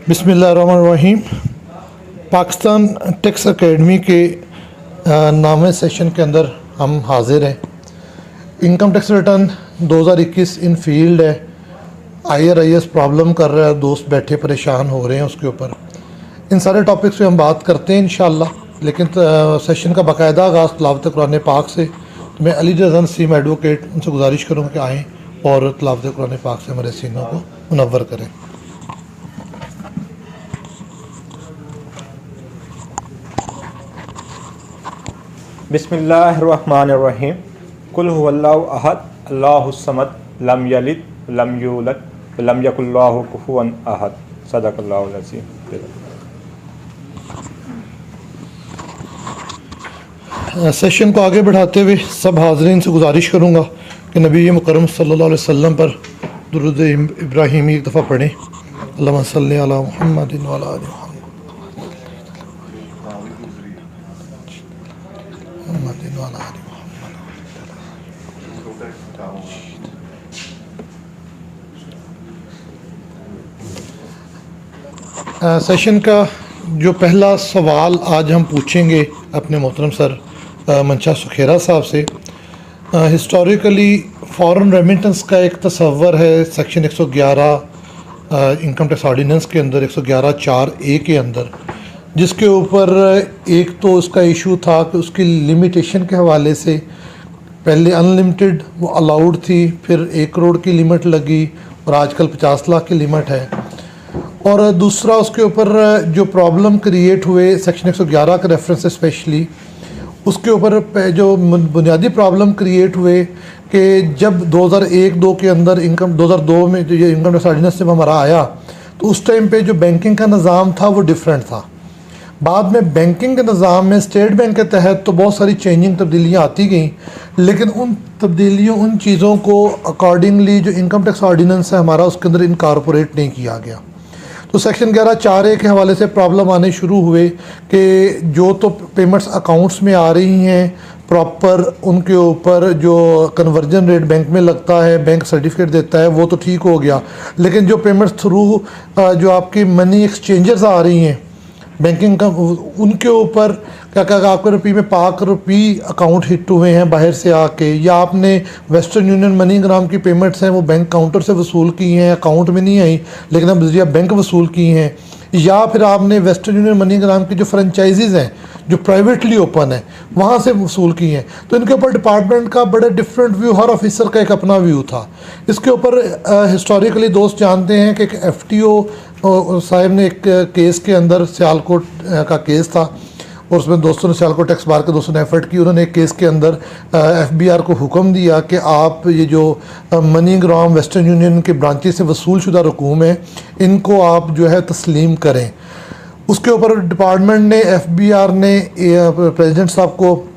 बिस्मिल्लाहिर्रहमानिर्रहीम। Pakistan tax academy के नामे session के अंदर हम हाजिर हैं। इनकम टैक्स रिटर्न 2021 इन फील्ड है। IRIS प्रॉब्लम कर रहा है, दोस्त बैठे परेशान हो रहे हैं उसके ऊपर। इन सारे टॉपिक्स पे हम बात करते हैं इंशाल्लाह, लेकिन सेशन का बाकायदा आगाज़ तिलावत कुरान पाक से। तो मैं अली रज़ा नसीम एडवोकेट उनसे गुजारिश करूँगा कि आएँ और तिलावत कुरान पाक से हमारे सीनों को मुनव्वर करें। बिस्मिल्लाहिर्रहमानिर्रहीम। कुल हुवल्लाहु अहद अल्लाहुस समद लम यलिद लम यूलद वलम यकुल लहु कुफुवन अहद। सदक़ल्लाहुल अज़ीम। सेशन को आगे बढ़ाते हुए सब हाज़रीन से गुजारिश करूँगा कि नबी मुकर्रम सल्लल्लाहु अलैहि वसल्लम पर दुरूद इब्राहिमी एक दफ़ा पढ़ें। अल्लाहुम्मा सल्लि अला मुहम्मदिन व अला आलि मुहम्मदिन व अला आलि मुहम्मद। सेशन का जो पहला सवाल आज हम पूछेंगे अपने मोहतरम सर मंशा सुखेरा साहब से। हिस्टोरिकली फ़ॉरेन रेमिटेंस का एक तस्वर है सेक्शन 111 इनकम टैक्स ऑर्डिनेंस के अंदर 111(4)(a) के अंदर, जिसके ऊपर एक तो उसका इशू था कि उसकी लिमिटेशन के हवाले से पहले अनलिमिटेड वो अलाउड थी, फिर 1 करोड़ की लिमिट लगी और आजकल 50 लाख की लिमिट है। और दूसरा उसके ऊपर जो प्रॉब्लम क्रिएट हुए सेक्शन 111 का रेफरेंस स्पेशली, उसके ऊपर जो बुनियादी प्रॉब्लम क्रिएट हुए कि जब 2001-2 के अंदर इनकम 2002 में जो ये इनकम टैक्स ऑर्डिनेंस जब हमारा आया तो उस टाइम पे जो बैंकिंग का निज़ाम था वो डिफरेंट था। बाद में बैंकिंग के निज़ाम में स्टेट बैंक के तहत तो बहुत सारी चेंजिंग तब्दीलियाँ आती गईं, लेकिन उन तब्दीलियों उन चीज़ों को अकॉर्डिंगली जो इनकम टैक्स ऑर्डिनेंस है हमारा उसके अंदर इनकॉर्पोरेट नहीं किया गया। तो सेक्शन 11(4)(a) के हवाले से प्रॉब्लम आने शुरू हुए कि जो तो पेमेंट्स अकाउंट्स में आ रही हैं प्रॉपर, उनके ऊपर जो कन्वर्जन रेट बैंक में लगता है, बैंक सर्टिफिकेट देता है, वो तो ठीक हो गया, लेकिन जो पेमेंट्स थ्रू जो आपकी मनी एक्सचेंजर्स आ रही हैं बैंकिंग का, उनके ऊपर क्या क्या आपके रुपये में पाक रुपये अकाउंट हिट हुए हैं बाहर से आके, या आपने वेस्टर्न यूनियन मनी ग्राम की पेमेंट्स हैं वो बैंक काउंटर से वसूल की हैं, अकाउंट में नहीं आई लेकिन अब जरिए बैंक वसूल की हैं, या फिर आपने वेस्टर्न यूनियन मनी ग्राम की जो फ्रेंचाइजीज़ हैं जो प्राइवेटली ओपन है वहाँ से वसूल की हैं। तो इनके ऊपर डिपार्टमेंट का बड़ा डिफरेंट व्यू, हर ऑफिसर का एक अपना व्यू था। इसके ऊपर हिस्टोरिकली दोस्त जानते हैं कि एक FTO साहब ने एक केस के अंदर सियालकोट का केस था और उसमें दोस्तों ने सियालकोट टैक्स बार के दोस्तों ने एफर्ट की, उन्होंने एक केस के अंदर FBR को हुक्म दिया कि आप ये जो मनी ग्राम वेस्टर्न यूनियन के ब्रांचेस से वसूल शुदा रकूम है इनको आप जो है तस्लीम करें। उसके ऊपर डिपार्टमेंट ने FBR ने प्रेसिडेंट साहब को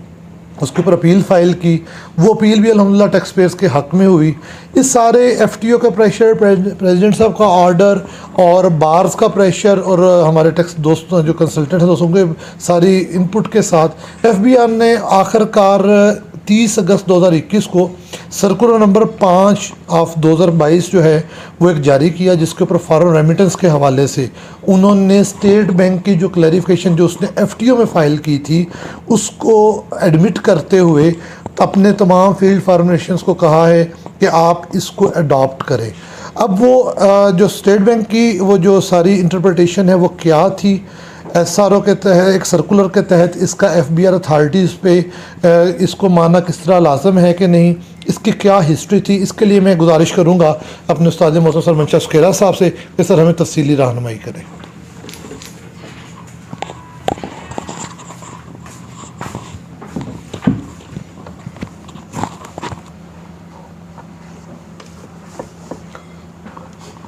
उसके ऊपर अपील फ़ाइल की। वो अपील भी अल्हम्दुलिल्लाह टैक्स पेयर्स के हक़ में हुई। इस सारे FTO का प्रेशर, प्रेसिडेंट साहब का ऑर्डर और बार्स का प्रेशर और हमारे टैक्स दोस्तों जो कंसल्टेंट हैं दोस्तों के सारी इनपुट के साथ FBR ने आखिरकार 30 अगस्त 2021 को सर्कुलर नंबर 5 ऑफ 2022 जो है वो एक जारी किया, जिसके ऊपर फॉरेन रेमिटेंस के हवाले से उन्होंने स्टेट बैंक की जो क्लैरिफिकेशन जो उसने FTO में फ़ाइल की थी उसको एडमिट करते हुए अपने तमाम फील्ड फॉर्मेशंस को कहा है कि आप इसको अडॉप्ट करें। अब वो जो स्टेट बैंक की वो जो सारी इंटरप्रिटेशन है वो क्या थी, SRO के तहत एक सर्कुलर के तहत इसका FBR अथॉरिटीज़ पे इसको मानना किस तरह लाजम है कि नहीं, इसकी क्या हिस्ट्री थी, इसके लिए मैं गुजारिश करूँगा अपने उस्ताद मोहतरम सर मंशा सुखेरा साहब से कि सर हमें तफसीली रहनुमाई करें।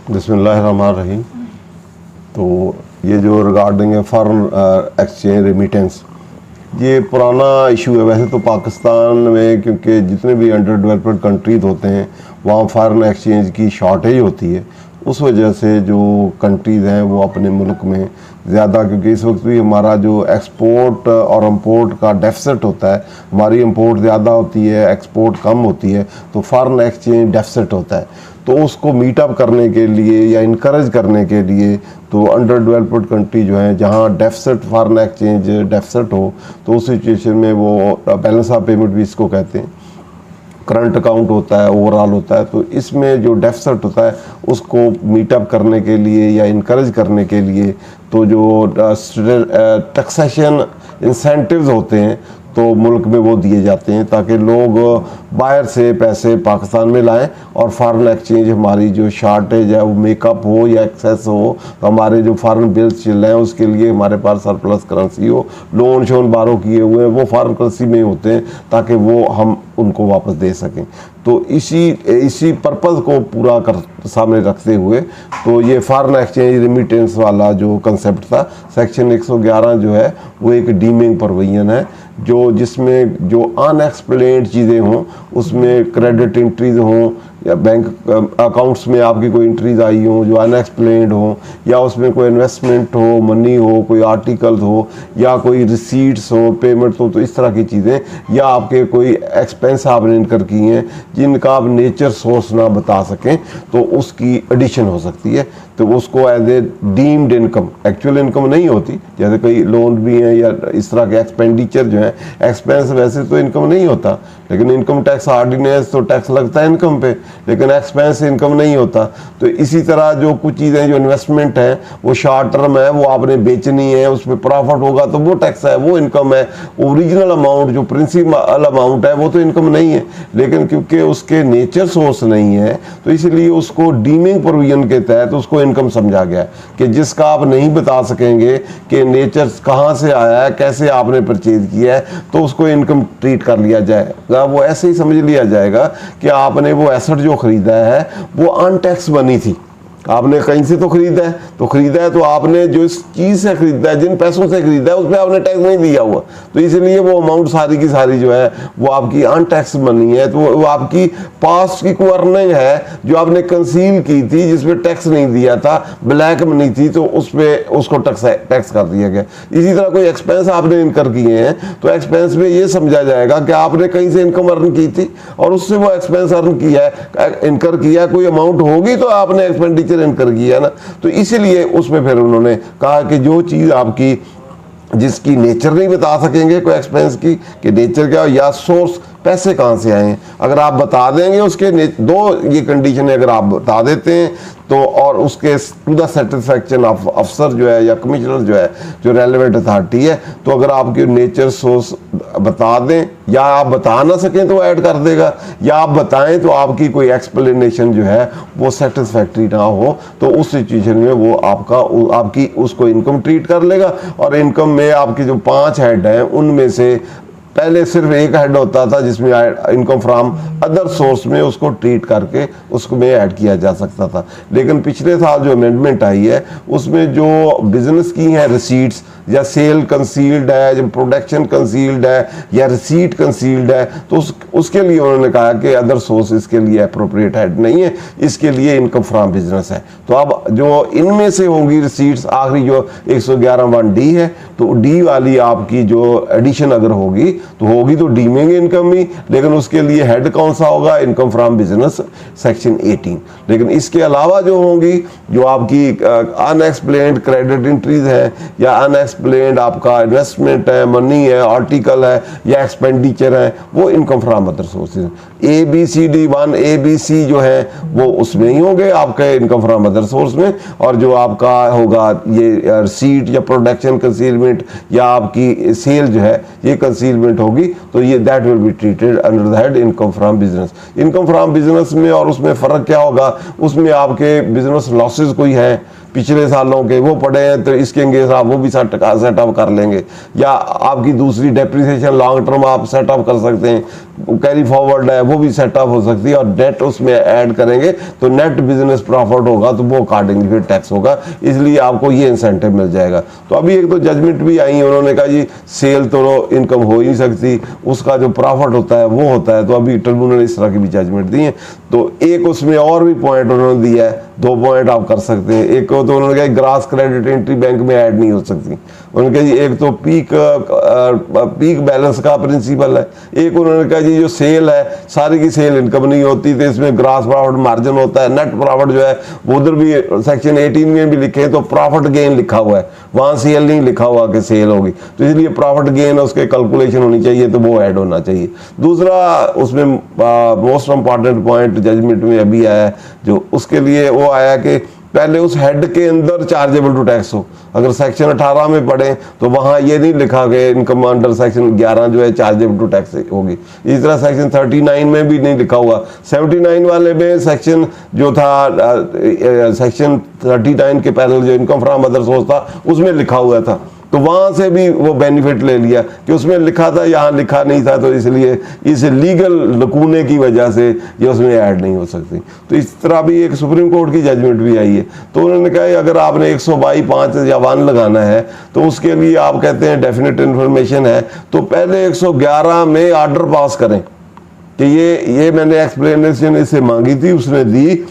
बिस्मिल्लाहिर्रहमानिर्रहीम। तो ये जो रिगार्डिंग फॉरेन एक्सचेंज रेमिटेंस, ये पुराना इशू है वैसे तो पाकिस्तान में, क्योंकि जितने भी अंडर डेवलप्ड कंट्रीज होते हैं वहाँ फॉरेन एक्सचेंज की शॉर्टेज होती है। उस वजह से जो कंट्रीज़ हैं वो अपने मुल्क में ज़्यादा, क्योंकि इस वक्त भी हमारा जो एक्सपोर्ट और इंपोर्ट का डेफिसिट होता है, हमारी इंपोर्ट ज़्यादा होती है एक्सपोर्ट कम होती है, तो फॉरेन एक्सचेंज डेफिसिट होता है। तो उसको मीटअप करने के लिए या इनकरेज करने के लिए तो अंडर डेवलप्ड कंट्री जो है जहाँ डेफिसिट फॉरेन एक्सचेंज डेफिसिट हो तो उस सिचुएशन में वो बैलेंस ऑफ पेमेंट भी इसको कहते हैं, करंट अकाउंट होता है, ओवरऑल होता है, तो इसमें जो डेफिसिट होता है उसको मीटअप करने के लिए या इनकरेज करने के लिए तो जो टैक्सेशन इंसेंटिव्स होते हैं तो मुल्क में वो दिए जाते हैं ताकि लोग बाहर से पैसे पाकिस्तान में लाएं और फॉरेन एक्सचेंज हमारी जो शॉर्टेज है वो मेकअप हो या एक्सेस हो, तो हमारे जो फॉरेन बिल्स चल रहे हैं उसके लिए हमारे पास सरप्लस करेंसी हो, लोन शोन बारो किए हुए हैं वो फॉरेन करेंसी में होते हैं ताकि वो हम उनको वापस दे सकें। तो इसी पर्पज़ को पूरा कर सामने रखते हुए तो ये फॉरेन एक्सचेंज रिमिटेंस वाला जो कंसेप्ट था, सेक्शन 111 जो है वो एक डीमिंग प्रोविजन है जो जिसमें जो अनएक्सप्लेन्ड चीज़ें हों, उसमें क्रेडिट एंट्रीज हों या बैंक अकाउंट्स में आपकी कोई एंट्रीज आई हो जो अनएक्सप्लेन्ड हो, या उसमें कोई इन्वेस्टमेंट हो, मनी हो, कोई आर्टिकल्स हो, या कोई रिसीट्स हो, पेमेंट हो, तो इस तरह की चीज़ें, या आपके कोई एक्सपेंस आपने इनकर किए हैं जिनका आप नेचर सोर्स ना बता सकें तो उसकी एडिशन हो सकती है। तो उसको as a deemed income, actual income नहीं होती, जैसे कई लोन भी हैं या इस तरह के एक्सपेंडिचर जो है, एक्सपेंस वैसे तो इनकम नहीं होता लेकिन इनकम टैक्स ऑर्डिनेंस तो टैक्स लगता है इनकम पे, लेकिन एक्सपेंस इनकम नहीं होता। तो इसी तरह जो कुछ चीज़ें जो इन्वेस्टमेंट है वो शॉर्ट टर्म है, वो आपने बेचनी है, उसमें प्रॉफिट होगा तो वो टैक्स है, वो इनकम है। ओरिजिनल अमाउंट जो प्रिंसिपल अमाउंट है वो तो इनकम नहीं है, लेकिन क्योंकि उसके नेचर सोर्स नहीं है तो इसलिए उसको डीमिंग प्रोविजन के तहत उसको इनकम समझा गया कि जिसका आप नहीं बता सकेंगे कि नेचर कहाँ से आया है, कैसे आपने परचेज किया है, तो उसको इनकम ट्रीट कर लिया जाएगा। वो ऐसे ही समझ लिया जाएगा कि आपने वो एसेट जो खरीदा है वो अनटैक्स बनी थी, आपने कहीं से तो खरीदा है तो आपने जो इस चीज़ से खरीदा है, जिन पैसों से खरीदा है उस पर आपने टैक्स नहीं दिया हुआ, तो इसलिए वो अमाउंट सारी की सारी जो है वो आपकी अनटैक्स बनी है। तो वो आपकी पास्ट की कोई अर्निंग है जो आपने कंसील की थी जिसमें टैक्स नहीं दिया था, ब्लैक मनी थी, तो उस पर उसको टैक्स कर दिया गया। इसी तरह कोई एक्सपेंस आपने इनकर किए हैं तो एक्सपेंस में ये समझा जाएगा कि आपने कहीं से इनकम अर्न की थी और उससे वो एक्सपेंस अर्न किया है, इनकर किया, कोई अमाउंट होगी तो आपने एक्सपेंडिचर इनकर किया ना। तो इसीलिए उसमें फिर उन्होंने कहा कि जो चीज़ आपकी जिसकी नेचर नहीं बता सकेंगे कोई एक्सपेंस की कि नेचर क्या या सोर्स पैसे कहाँ से आए हैं, अगर आप बता देंगे उसके दो ये कंडीशन है, अगर आप बता देते हैं तो और उसके टू द सेटिस्फैक्शन ऑफ अफसर जो है या कमिश्नर जो है जो रेलेवेंट अथॉरिटी है, तो अगर आपकी नेचर सोर्स बता दें या आप बता ना सकें तो ऐड कर देगा, या आप बताएं तो आपकी कोई एक्सप्लेनेशन जो है वो सेटिस्फैक्ट्री ना हो तो उस सिचुएशन में वो आपकी उसको इनकम ट्रीट कर लेगा। और इनकम में आपके जो 5 हेड हैं उनमें से पहले सिर्फ एक हेड होता था जिसमें इनकम फ्रॉम अदर सोर्स में उसको ट्रीट करके उसको में ऐड किया जा सकता था, लेकिन पिछले साल जो अमेंडमेंट आई है उसमें जो बिजनेस की हैं रिसीट्स या सेल कंसील्ड है, जब प्रोडक्शन कंसील्ड है या रिसीट कंसील्ड है, तो उसके लिए उन्होंने कहा कि अदर सोर्स इसके लिए अप्रोप्रिएट हेड नहीं है, इसके लिए इनकम फ्रॉम बिजनेस है। तो अब जो इनमें से होंगी रिसीट्स, आखिरी जो 111(1)D है, तो डी वाली आपकी जो एडिशन अगर होगी तो डीमिंग इनकम ही, लेकिन उसके लिए हेड कौन सा होगा, इनकम फ्रॉम बिजनेस सेक्शन 18। लेकिन इसके अलावा जो होंगी जो आपकी अनएक्सप्लेन्ड क्रेडिट एंट्रीज है या अनएक्सप्लेन्ड आपका इन्वेस्टमेंट है, मनी है, आर्टिकल है या एक्सपेंडिचर है, वो income from other sources ABCD1 ABC जो है वो उसमें ही होंगे आपके इनकम फ्रॉम अदर सोर्स में, और जो आपका होगा ये रिसीट या प्रोडक्शन कंसीलमेंट या आपकी सेल जो है ये कंसीलमेंट होगी, तो ये that will be treated under the head income from business. Income from business में और उसमें फ़र्क क्या होगा, उसमें आपके बिजनेस लॉसेस कोई है पिछले सालों के वो पड़े हैं तो इसके अंगेज आप वो भी सेटअप कर लेंगे, या आपकी दूसरी डेप्रिसिएशन लॉन्ग टर्म आप सेटअप कर सकते हैं, कैरी फॉरवर्ड है वो भी सेटअप हो सकती है, और नेट उसमें ऐड करेंगे तो नेट बिजनेस प्रॉफिट होगा तो वो अकॉर्डिंगली फिर टैक्स होगा, इसलिए आपको ये इंसेंटिव मिल जाएगा। तो अभी एक तो जजमेंट भी आई है, उन्होंने कहा जी सेल तो इनकम हो ही नहीं सकती, उसका जो प्रॉफिट होता है वो होता है, तो अभी ट्रिब्यूनल इस तरह की भी जजमेंट दी है। तो एक उसमें और भी पॉइंट उन्होंने दिया है, 2 पॉइंट आप कर सकते हैं। एक तो उन्होंने कहा ग्रास क्रेडिट एंट्री बैंक में ऐड नहीं हो सकती, उनके जी एक तो पीक बैलेंस का प्रिंसिपल है, एक उन्होंने कहा जी जो सेल है सारी की सेल इनकम नहीं होती, तो इसमें ग्रास प्रॉफिट मार्जिन होता है, नेट प्रॉफिट जो है वो उधर भी सेक्शन 18 में भी लिखे हैं तो प्रॉफिट गेन लिखा हुआ है, वहाँ सेल नहीं लिखा हुआ कि सेल होगी, तो इसलिए प्रॉफिट गेन उसके कैलकुलेशन होनी चाहिए, तो वो ऐड होना चाहिए। दूसरा उसमें मोस्ट इंपॉर्टेंट पॉइंट जजमेंट में अभी आया है जो उसके लिए वो आया कि पहले उस हेड के अंदर चार्जेबल टू टैक्स हो। अगर सेक्शन 18 में पढ़े तो वहां ये नहीं लिखा कि इनकम अंडर सेक्शन 11 जो है चार्जेबल टू टैक्स होगी। इस तरह सेक्शन 39 में भी नहीं लिखा हुआ। 79 वाले में सेक्शन जो था सेक्शन 39 के पहले जो इनकम फ्रॉम अदर सोर्स था उसमें लिखा हुआ था, तो वहां से भी वो बेनिफिट ले लिया कि उसमें लिखा था यहाँ लिखा नहीं था, तो इसलिए इस लीगल लकूने की वजह से ये उसमें ऐड नहीं हो सकती। तो इस तरह भी एक सुप्रीम कोर्ट की जजमेंट भी आई है, तो उन्होंने कहा अगर आपने 122(5) या 1 लगाना है तो उसके लिए आप कहते हैं डेफिनेट इन्फॉर्मेशन है, तो पहले 111 में ऑर्डर पास करें कि ये मैंने एक्सप्लेनेशन इससे मांगी थी, उसने दी,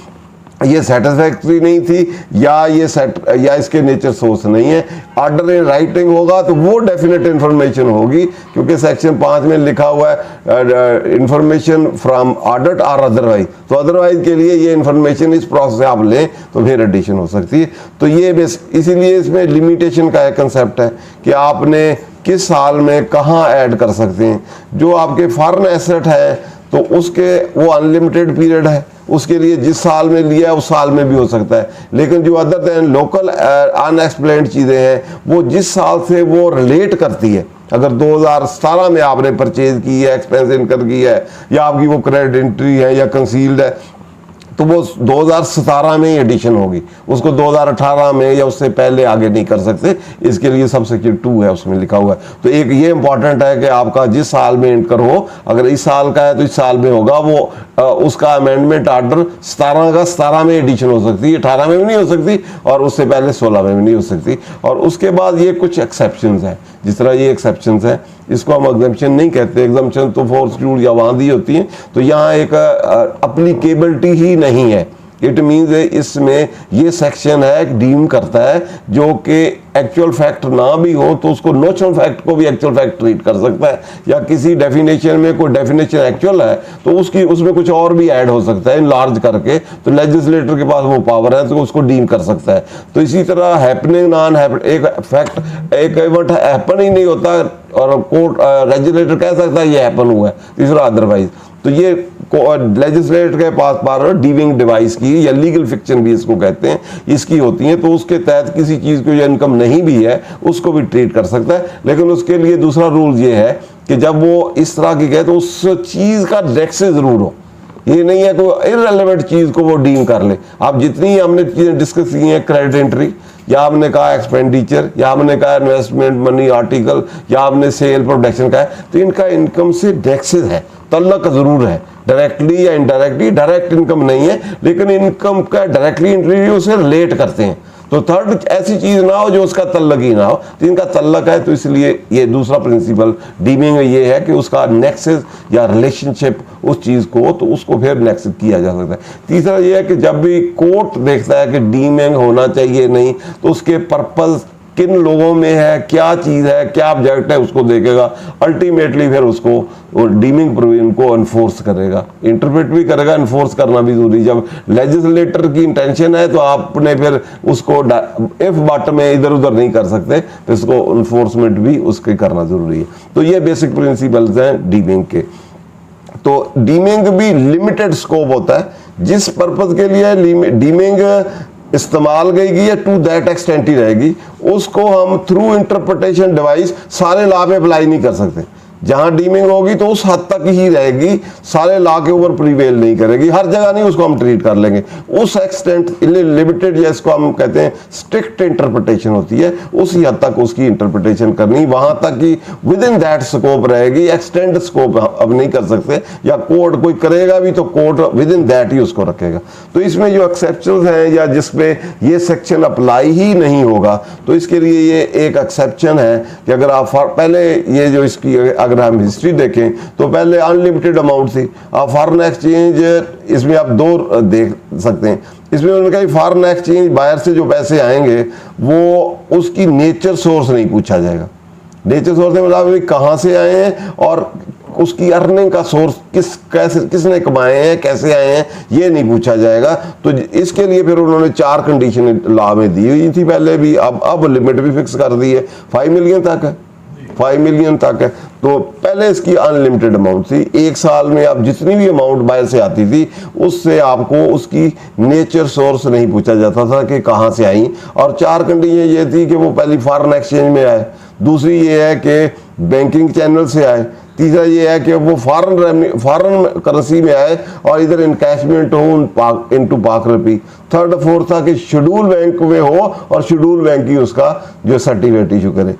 ये सेटिस्फैक्ट्री नहीं थी या इसके नेचर सोर्स नहीं है। ऑर्डर इन राइटिंग होगा तो वो डेफिनेट इन्फॉर्मेशन होगी, क्योंकि सेक्शन 5 में लिखा हुआ है इन्फॉर्मेशन फ्रॉम ऑर्डर और अदरवाइज, तो अदरवाइज के लिए ये इन्फॉर्मेशन इस प्रोसेस से आप लें तो फिर एडिशन हो सकती है। तो ये इसीलिए इसमें लिमिटेशन का एक कंसेप्ट है कि आपने किस साल में कहाँ ऐड कर सकते हैं। जो आपके फॉरेन एसेट है तो उसके वो अनलिमिटेड पीरियड है, उसके लिए जिस साल में लिया है उस साल में भी हो सकता है, लेकिन जो अदर देन लोकल अनएक्सप्लेन्ड चीज़ें हैं वो जिस साल से वो रिलेट करती है, अगर 2017 में आपने परचेज की है, एक्सपेंस इनकर की है, या आपकी वो क्रेडिट एंट्री है या कंसील्ड है, तो वो 2017 में ही एडिशन होगी, उसको 2018 में या उससे पहले आगे नहीं कर सकते। इसके लिए सब सेक्शन 2 है उसमें लिखा हुआ है। तो एक ये इंपॉर्टेंट है कि आपका जिस साल में इनकर हो, अगर इस साल का है तो इस साल में होगा, वो उसका अमेंडमेंट आर्डर 17 का 17 में एडिशन हो सकती है, 18 में भी नहीं हो सकती और उससे पहले 16 में भी नहीं हो सकती। और उसके बाद ये कुछ एक्सेप्शंस हैं, जिस तरह ये एक्सेप्शंस हैं इसको हम एग्जम्पशन नहीं कहते, एग्जम्पशन तो फोर्स रूल या वहाँ दी होती है, तो यहाँ एक अप्लीकेबिलिटी ही नहीं है। इट मीन्स इसमें ये सेक्शन है डीम करता है जो कि एक्चुअल फैक्ट ना भी हो तो उसको नोशनल फैक्ट को भी एक्चुअल फैक्ट ट्रीट कर सकता है, या किसी डेफिनेशन में कोई डेफिनेशन एक्चुअल है तो उसमें कुछ और भी ऐड हो सकता है इनलार्ज करके, तो लेजिस्लेटर के पास वो पावर है तो उसको डीम कर सकता है। तो इसी तरह हैपनिंग नॉन हैपन, एक फैक्ट एक इवेंट हैपन ही नहीं होता और कोर्ट रेगुलेटर कह सकता है ये हैपन हुआ है, तीसरा अदरवाइज, तो ये लेजिस्लेटर के पास पावर डीविंग डिवाइस की या लीगल फिक्शन भी इसको कहते हैं, इसकी होती है, तो उसके तहत किसी चीज़ को जो इनकम नहीं भी है उसको भी ट्रीट कर सकता है। लेकिन उसके लिए दूसरा रूल ये है कि जब वो इस तरह की कहे तो उस चीज़ का नेक्सस जरूर हो, ये नहीं है कोई इररिलेवेंट चीज़ को वो डीम कर ले। आप जितनी हमने चीज़ें डिस्कस की हैं, क्रेडिट एंट्री या आपने कहा एक्सपेंडिचर या आपने कहा इन्वेस्टमेंट मनी आर्टिकल या आपने सेल प्रोडक्शन का है, तो इनका इनकम से नेक्सस है, तल्लक जरूर है, डायरेक्टली या इनडायरेक्टली। डायरेक्ट इनकम नहीं है लेकिन इनकम का डायरेक्टली इंटरव्यू से रिलेट करते हैं। तो थर्ड ऐसी चीज ना हो जो उसका तल्लक ही ना हो, तो इनका तल्लक है, तो इसलिए ये दूसरा प्रिंसिपल डीमिंग में ये है कि उसका नेक्सस या रिलेशनशिप उस चीज को, तो उसको फिर नेक्सस किया जा सकता है। तीसरा ये है कि जब भी कोर्ट देखता है कि डीमिंग होना चाहिए नहीं, तो उसके पर्पस किन लोगों में है, क्या चीज़ है, क्या ऑब्जेक्ट है, उसको देखेगा, अल्टीमेटली फिर उसको डीमिंग प्रोविजन को एनफोर्स करेगा, इंटरप्रेट भी करेगा, एनफोर्स करना भी जरूरी। जब लेजिस्लेटर की इंटेंशन है तो आपने फिर उसको इफ बट में इधर उधर नहीं कर सकते, तो इसको एनफोर्समेंट भी उसके करना जरूरी है। तो ये बेसिक प्रिंसिपल्स हैं डीमिंग के। तो डीमिंग भी लिमिटेड स्कोप होता है, जिस पर्पज के लिए डीमिंग इस्तेमाल गई है टू दैट एक्सटेंट ही रहेगी, उसको हम थ्रू इंटरप्रिटेशन डिवाइस सारे लॉ पे अप्लाई नहीं कर सकते। जहां डीमिंग होगी तो उस हद तक ही रहेगी, सारे लॉ के ऊपर प्रीवेल नहीं करेगी, हर जगह नहीं उसको हम ट्रीट कर लेंगे। उस एक्सटेंट लिमिटेड या इसको हम कहते हैं स्ट्रिक्ट इंटरप्रिटेशन होती है, उसी हद तक उसकी इंटरप्रिटेशन करनी, वहां तक कि विद इन दैट स्कोप रहेगी, एक्सटेंड स्कोप अब नहीं कर सकते, या कोर्ट कोई करेगा भी तो court with in that he उसको रखेगा। तो इसमें जो एक्सेप्शन है या जिसमें ये सेक्शन अप्लाई ही नहीं होगा, तो इसके लिए ये एक एक्सेप्शन है कि अगर आप पहले ये जो इसकी अगर हम हिस्ट्री देखें तो पहले अनलिमिटेड अमाउंट थी। आप फॉरेन एक्सचेंज इसमें आप दो देख सकते हैं, इसमें उन्होंने कहा फॉरेन एक्सचेंज बायर से जो पैसे आएंगे वो उसकी नेचर सोर्स नहीं पूछा जाएगा। नेचर सोर्स में मतलब कहाँ से आए हैं और उसकी अर्निंग का सोर्स किसने कमाए हैं, कैसे आए हैं, ये नहीं पूछा जाएगा। तो इसके लिए फिर उन्होंने 4 कंडीशन लॉ में दी हुई थी पहले भी, अब लिमिट भी फिक्स कर दी है, 5 मिलियन तक है, 5 मिलियन तक है। तो पहले इसकी अनलिमिटेड अमाउंट थी, 1 साल में आप जितनी भी अमाउंट बाहर से आती थी उससे आपको उसकी नेचर सोर्स नहीं पूछा जाता था कि कहाँ से आई। और 4 कंडीशन ये थी कि वो पहली फॉरेन एक्सचेंज में आए, दूसरी ये है कि बैंकिंग चैनल से आए, तीसरा ये है कि वो फॉरेन करेंसी में आए और इधर इनकैशमेंट हो इनटू पाक रुपी। थर्ड फोर्थ था कि शेड्यूल बैंक में हो और शेड्यूल बैंक ही उसका जो सर्टिफिकेट इशू करे।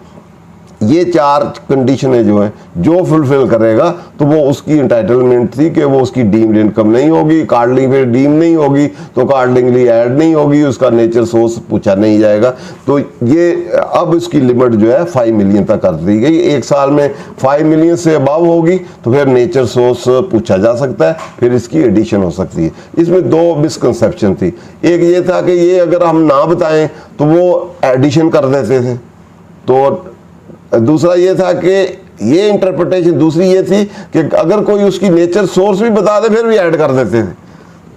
ये 4 कंडीशनें जो हैं जो फुलफिल करेगा तो वो उसकी इंटाइटलमेंट थी कि वो उसकी डीम्ड इनकम नहीं होगी, कार्डलिंग फिर डीम नहीं होगी तो कार्डलिंगली ऐड नहीं होगी, उसका नेचर सोर्स पूछा नहीं जाएगा। तो ये अब इसकी लिमिट जो है 5 मिलियन तक कर दी गई। 1 साल में 5 मिलियन से अबव होगी तो फिर नेचर सोर्स पूछा जा सकता है, फिर इसकी एडिशन हो सकती है। इसमें 2 मिसकंसेप्शन थी। एक ये था कि ये अगर हम ना बताएं तो वो एडिशन कर देते थे, तो दूसरा ये था कि ये इंटरप्रिटेशन दूसरी ये थी कि अगर कोई उसकी नेचर सोर्स भी बता दे फिर भी ऐड कर देते थे,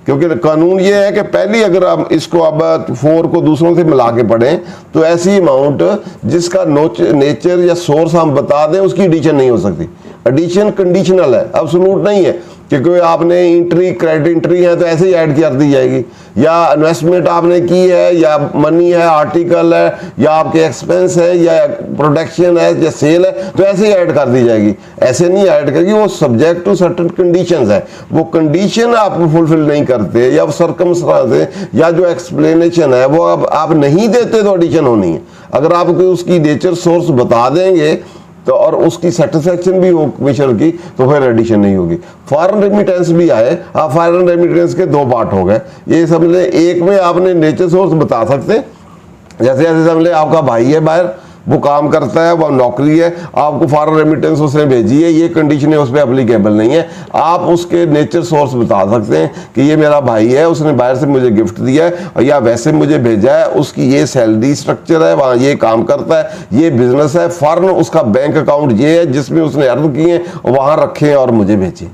क्योंकि कानून ये है कि पहली अगर हम इसको अब 4 को दूसरों से मिला के पढ़ें तो ऐसी अमाउंट जिसका नेचर या सोर्स हम बता दें उसकी एडिशन नहीं हो सकती। एडिशन कंडीशनल है, एब्सोल्यूट नहीं है कि कोई आपने एंट्री क्रेडिट एंट्री है तो ऐसे ही ऐड कर दी जाएगी, या इन्वेस्टमेंट आपने की है या मनी है, आर्टिकल है या आपके एक्सपेंस है या प्रोडक्शन है या सेल है तो ऐसे ही ऐड कर दी जाएगी। ऐसे नहीं ऐड करेगी, वो सब्जेक्ट टू सर्टेन कंडीशंस है। वो कंडीशन आप फुलफिल नहीं करते या सर्कमस्टांस या जो एक्सप्लेनेशन है वो अब आप नहीं देते तो एडिशन होनी है। अगर आप उसकी नेचर सोर्स बता देंगे तो और उसकी सेटिस्फेक्शन भी हो कमीशन की तो फिर एडिशन नहीं होगी। फॉरेन रेमिटेंस भी आए, आप फॉरेन रेमिटेंस के 2 पार्ट हो गए। ये समझ ले, एक में आपने नेचर सोर्स बता सकते, जैसे जैसे समझ ले आपका भाई है बाहर, वो काम करता है, वो नौकरी है, आपको फॉरेन रेमिटेंस उसने भेजी है, ये कंडीशन उस पर एप्लीकेबल नहीं है। आप उसके नेचर सोर्स बता सकते हैं कि ये मेरा भाई है, उसने बाहर से मुझे गिफ्ट दिया है या वैसे मुझे भेजा है, उसकी ये सैलरी स्ट्रक्चर है, वहाँ ये काम करता है, ये बिजनेस है, फॉरेन उसका बैंक अकाउंट ये है जिसमें उसने अर्न किए हैं, वहाँ रखे हैं और मुझे भेजे।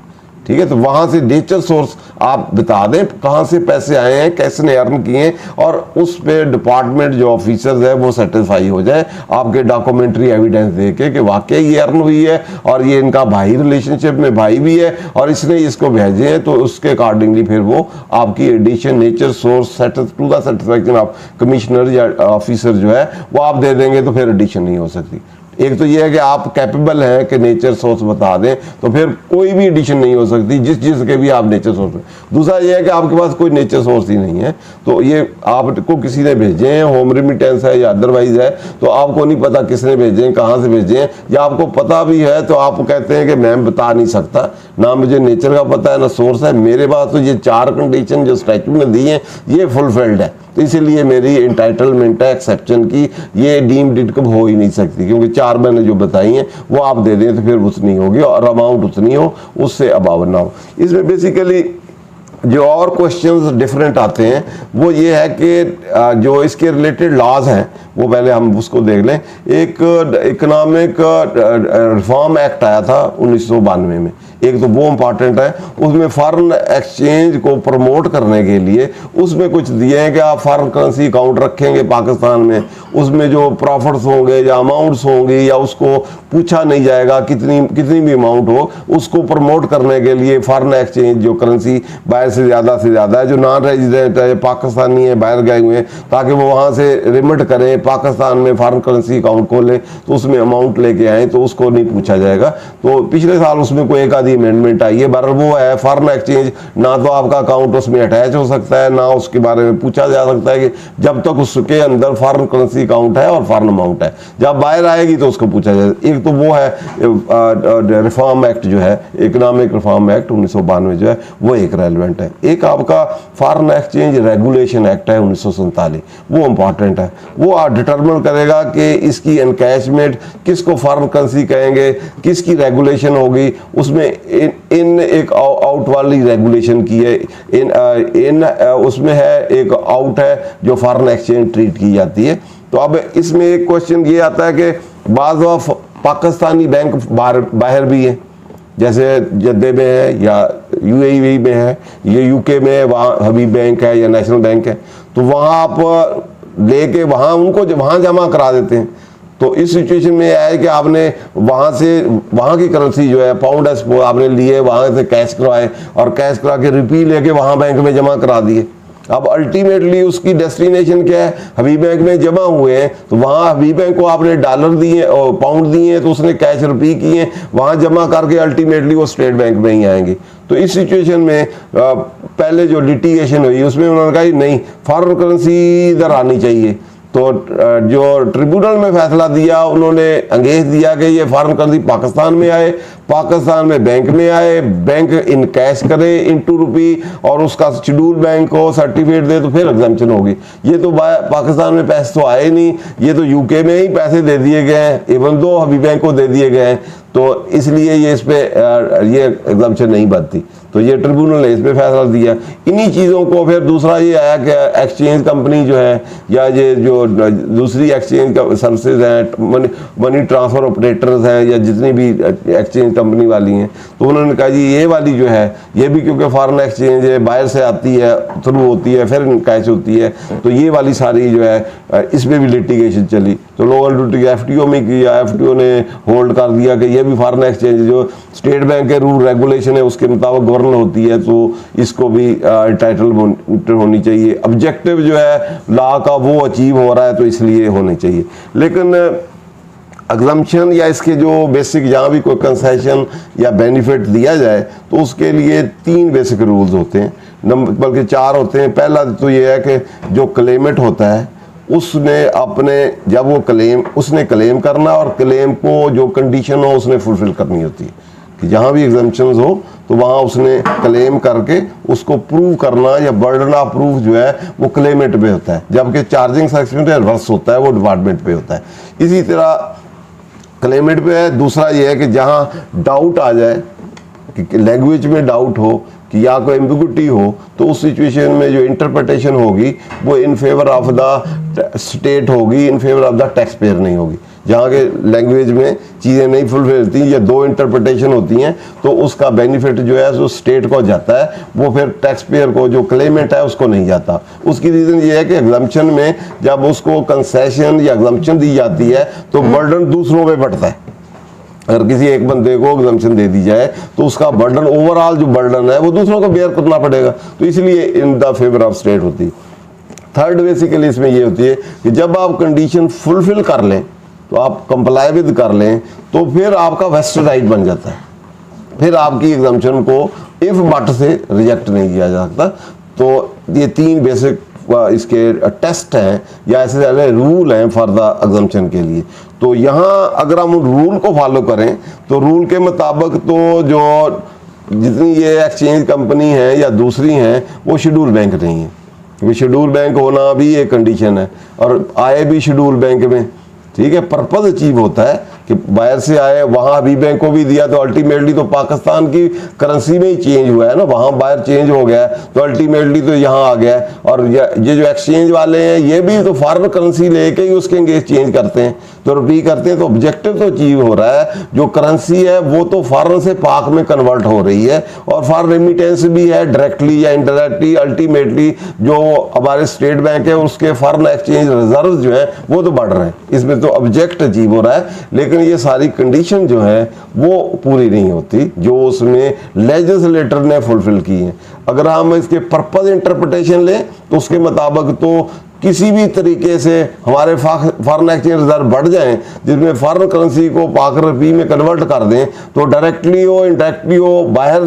ठीक है, तो वहां से नेचर सोर्स आप बता दें कहां से पैसे आए हैं, कैसे ने अर्न किए हैं, और उस पे डिपार्टमेंट जो ऑफिसर्स है वो सेटिस्फाई हो जाए आपके डॉक्यूमेंट्री एविडेंस देके कि वाकई ये अर्न हुई है और ये इनका भाई रिलेशनशिप में भाई भी है और इसने इसको भेजे हैं, तो उसके अकॉर्डिंगली फिर वो आपकी addition nature source to the satisfaction of commissioner या ऑफिसर जो है वो आप दे देंगे तो फिर एडिशन नहीं हो सकती। एक तो ये है कि आप कैपेबल हैं कि नेचर सोर्स बता दें तो फिर कोई भी एडिशन नहीं हो सकती जिस के भी आप नेचर सोर्स। दूसरा ये है कि आपके पास कोई नेचर सोर्स ही नहीं है, तो ये आपको किसी ने भेजे हैं, होम रेमिटेंस है या अदरवाइज है, तो आपको नहीं पता किसने भेजे हैं, कहाँ से भेजे हैं, या आपको पता भी है तो आप कहते हैं कि मैं बता नहीं सकता, ना मुझे नेचर का पता है ना सोर्स है। मेरे पास तो ये 4 कंडीशन जो स्टैट्यूट में दी हैं ये फुलफिल्ड है, तो इसीलिए मेरी इंटाइटलमेंट है एक्सेप्शन की, ये डीम्ड इनकम हो ही नहीं सकती, क्योंकि 4 मैंने जो बताई हैं वो आप दे दें तो फिर उतनी होगी और अमाउंट उतनी हो, उससे अबाव ना हो। इसमें बेसिकली जो और क्वेश्चंस डिफरेंट आते हैं वो ये है कि जो इसके रिलेटेड लॉज हैं वो पहले हम उसको देख लें। एक इकोनॉमिक रिफॉर्म एक्ट आया था 1992 में, एक तो वो इम्पॉर्टेंट है, उसमें फॉरेन एक्सचेंज को प्रमोट करने के लिए उसमें कुछ दिए हैं कि आप फॉरेन करेंसी अकाउंट रखेंगे पाकिस्तान में, उसमें जो प्रॉफिट्स होंगे या अमाउंट्स होंगे या उसको पूछा नहीं जाएगा कितनी भी अमाउंट हो, उसको प्रमोट करने के लिए फॉरेन एक्सचेंज जो करेंसी बाहर से ज़्यादा है, जो नॉन रेजिडेंट है पाकिस्तानी है बाहर गए हुए हैं, ताकि वो वहाँ से रिमिट करें पाकिस्तान में फॉरेन करेंसी अकाउंट खोलें तो उसमें अमाउंट लेके आएँ तो उसको नहीं पूछा जाएगा। तो पिछले साल उसमें कोई एक आधी अमेंडमेंट आई है, बहरहाल वो है फॉरेन एक्सचेंज ना तो आपका अकाउंट उसमें अटैच हो सकता है ना उसके बारे में पूछा जा सकता है कि जब तक उसके अंदर फॉरेन करेंसी अकाउंट है और फॉरेन अमाउंट है, जब बाहर आएगी तो उसको पूछा जाए। एक तो वो है रिफॉर्म एक्ट जो है, इकोनॉमिक रिफॉर्म एक्ट 1992 जो है वो एक रेलिवेंट है। एक आपका फॉरेन एक्सचेंज रेगुलेशन एक्ट है 1947, वो इंपॉर्टेंट है, वो डिटरमिन करेगा कि इसकी एनकैशमेंट किसको फॉरेन करेंसी कहेंगे, किसकी रेगुलेशन होगी, उसमें इन एक आउट वाली रेगुलेशन की है, इन उसमें है एक आउट है जो फॉरेन एक्सचेंज ट्रीट की जाती है। तो अब इसमें एक क्वेश्चन ये आता है कि बाज़ पाकिस्तानी बैंक बाहर भी हैं, जैसे जद्दे में है या यूएई में है, ये यूके में है, वहाँ हबीब बैंक है या नेशनल बैंक है, तो वहाँ आप लेके वहाँ उनको वहाँ जमा करा देते हैं। तो इस सिचुएशन में यह है कि आपने वहाँ से वहाँ की करेंसी जो है पाउंड है आपने लिए, वहाँ से कैश करवाए और कैश करा के रुपये लेके वहाँ बैंक में जमा करा दिए। अब अल्टीमेटली उसकी डेस्टिनेशन क्या है, हबीब बैंक में जमा हुए हैं, तो वहाँ हबीब बैंक को आपने डॉलर दिए और पाउंड दिए हैं, तो उसने कैश रुपये किए, वहाँ जमा करके अल्टीमेटली वो स्टेट बैंक में ही आएंगे। तो इस सिचुएशन में पहले जो लिटिगेशन हुई उसमें उन्होंने कहा नहीं, फॉरेन करेंसी इधर आनी चाहिए। तो जो ट्रिब्यूनल में फैसला दिया, उन्होंने अंगेज दिया कि ये फॉरेन करेंसी पाकिस्तान में आए, पाकिस्तान में बैंक में आए, बैंक इन कैश करे इनटू रुपी और उसका शेड्यूल बैंक को सर्टिफिकेट दे, तो फिर एग्जम्पशन होगी। ये तो पाकिस्तान में पैसे तो आए नहीं, ये तो यूके में ही पैसे दे दिए गए हैं, इवन दो हबीब बैंक को दे दिए गए हैं, तो इसलिए ये इस पे ये एग्जम्पशन नहीं बनती। तो ये ट्रिब्यूनल ने इस पे फैसला दिया। इन्हीं चीज़ों को फिर दूसरा ये आया कि एक्सचेंज कंपनी जो है या ये जो दूसरी एक्सचेंज सर्विसेज हैं, मनी ट्रांसफ़र ऑपरेटर्स हैं या जितनी भी एक्सचेंज कंपनी वाली हैं, तो उन्होंने कहा जी ये वाली जो है ये भी क्योंकि फॉरेन एक्सचेंज है, बाहर से आती है, थ्रू होती है, फिर कैश होती है, तो ये वाली सारी जो है इसमें भी लिटिगेशन चली। तो लोअर FTO में किया, FTO ने होल्ड कर दिया कि ये भी फॉरेन एक्सचेंज जो स्टेट बैंक के रूल रेगुलेशन है उसके मुताबिक गवर्न होती है, तो इसको भी टाइटल होनी चाहिए। ऑब्जेक्टिव जो है लॉ का वो अचीव हो रहा है, तो इसलिए होने चाहिए। लेकिन एग्जम्पशन या इसके जो बेसिक जहाँ भी कोई कंसेशन या बेनिफिट दिया जाए तो उसके लिए 3 बेसिक रूल्स होते हैं, बल्कि 4 होते हैं। पहला तो ये है कि जो क्लेमेंट होता है उसने अपने जब वो उसने क्लेम करना और क्लेम को जो कंडीशन हो उसने फुलफिल करनी होती है कि जहाँ भी एग्जम्पशंस हो तो वहाँ उसने क्लेम करके उसको प्रूव करना या बर्डन ऑफ प्रूफ जो है वो क्लेमेंट पे होता है, जबकि चार्जिंग सेक्शन पे रिवर्स होता है, वो डिपार्टमेंट पे होता है। इसी तरह क्लेमेंट पे है। दूसरा ये है कि जहाँ डाउट आ जाए कि लैंग्वेज में डाउट हो कि या कोई एम्बिग्युइटी हो, तो उस सिचुएशन में जो इंटरप्रिटेशन होगी वो in favour of the state होगी, in favour of the tax payer नहीं होगी। जहाँ के लैंग्वेज में चीज़ें नहीं फुलफिल होती या 2 इंटरप्रिटेशन होती हैं, तो उसका बेनिफिट जो है जो स्टेट को जाता है वो फिर टैक्स पेयर को जो क्लेमेंट है उसको नहीं जाता। उसकी रीज़न ये है कि एग्जम्पशन में जब उसको कंसेशन या एग्जम्पशन दी जाती है तो बर्डन दूसरों पे बढ़ता है। अगर किसी एक बंदे को एग्जम्पशन दे दी जाए तो उसका बर्डन, ओवरऑल जो बर्डन है वो दूसरों को बेयर करना पड़ेगा, तो इसलिए in the favour of state होती है। थर्ड बेसिकली इसमें ये होती है कि जब आप कंडीशन फुलफिल कर लें, तो आप कंप्लाई विद कर लें, तो फिर आपका वेस्टेड राइट बन जाता है, फिर आपकी एग्जम्पशन को इफ बट से रिजेक्ट नहीं किया जा सकता। तो ये 3 बेसिक इसके टेस्ट हैं या ऐसे सारे रूल हैं फॉर द एग्जम्पशन के लिए। तो यहाँ अगर हम रूल को फॉलो करें तो रूल के मुताबिक तो जो जितनी ये एक्सचेंज कंपनी है या दूसरी हैं वो शेड्यूल बैंक नहीं है, क्योंकि शेड्यूल बैंक होना भी एक कंडीशन है और आए भी शेड्यूल बैंक में, ठीक है, पर्पज अचीव होता है कि बाहर से आए, वहाँ हबीब बैंक को भी दिया तो अल्टीमेटली तो पाकिस्तान की करेंसी में ही चेंज हुआ है ना, वहाँ बाहर चेंज हो गया तो अल्टीमेटली तो यहाँ आ गया। और ये जो एक्सचेंज वाले हैं ये भी तो फॉरेन करेंसी लेके ही उसके अंगेज चेंज करते हैं, तो रुपये करते हैं, तो ऑब्जेक्टिव तो अचीव हो रहा है। जो करेंसी है वो तो फॉरेन से पाक में कन्वर्ट हो रही है और फॉरेन रेमिटेंस भी है डायरेक्टली या इनडायरेक्टली। अल्टीमेटली जो हमारे स्टेट बैंक है उसके फॉरेन एक्सचेंज रिजर्व जो है वो तो बढ़ रहे हैं, इसमें तो ऑब्जेक्ट अचीव हो रहा है। लेकिन ये सारी कंडीशन जो है वो पूरी नहीं होती जो उसमें लेजिस्लेटर ने फुलफिल की है। अगर हम इसके पर्पज इंटरप्रिटेशन लें तो उसके मुताबिक तो किसी भी तरीके से हमारे फॉरेन एक्सचेंज रिजर्व बढ़ जाएं जिसमें फॉरेन करेंसी को पाक रुपये में कन्वर्ट कर दें, तो डायरेक्टली हो इनडायरेक्टली हो बाहर